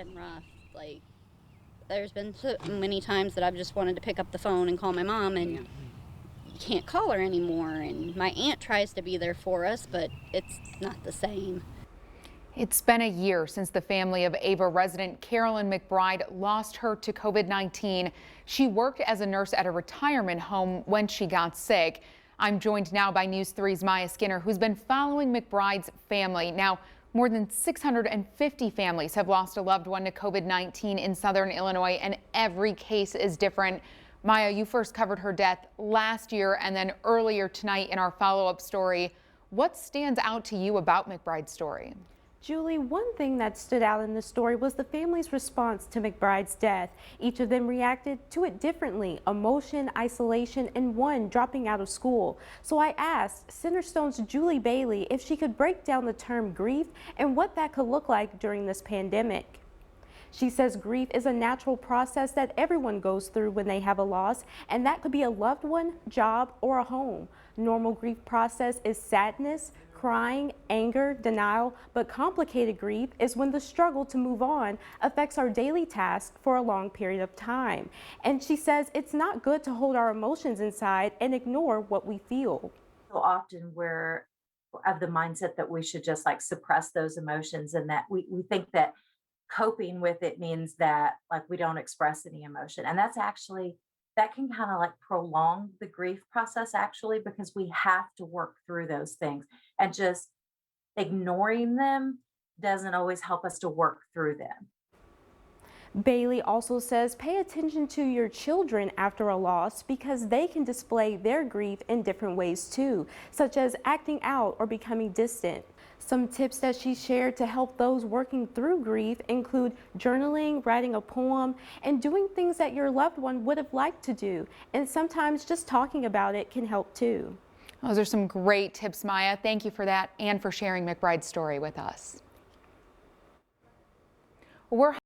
been rough. Like, there's been so many times that I've just wanted to pick up the phone and call my mom, and you can't call her anymore. And my aunt tries to be there for us, but it's not the same. It's been a year since the family of Ava resident Carolyn McBride lost her to COVID-19. She worked as a nurse at a retirement home when she got sick. I'm joined now by News 3's Maya Skinner, who's been following McBride's family. Now, more than 650 families have lost a loved one to COVID-19 in southern Illinois, and every case is different. Maya, you first covered her death last year and then earlier tonight in our follow-up story. What stands out to you about McBride's story? Julie, one thing that stood out in the story was the family's response to McBride's death. Each of them reacted to it differently: emotion, isolation, and one dropping out of school. So I asked Centerstone's Julie Bailey if she could break down the term grief and what that could look like during this pandemic. She says grief is a natural process that everyone goes through when they have a loss, and that could be a loved one, job, or a home. Normal grief process is sadness, crying, anger, denial, but complicated grief is when the struggle to move on affects our daily tasks for a long period of time. And she says it's not good to hold our emotions inside and ignore what we feel. So often we're of the mindset that we should just like suppress those emotions, and that we think that coping with it means that like we don't express any emotion. And that's actually, that can kind of like prolong the grief process actually, because we have to work through those things, and just ignoring them doesn't always help us to work through them. Bailey also says pay attention to your children after a loss, because they can display their grief in different ways too, such as acting out or becoming distant. Some tips that she shared to help those working through grief include journaling, writing a poem, and doing things that your loved one would have liked to do. And sometimes just talking about it can help too. Those are some great tips, Maya. Thank you for that and for sharing McBride's story with us. We're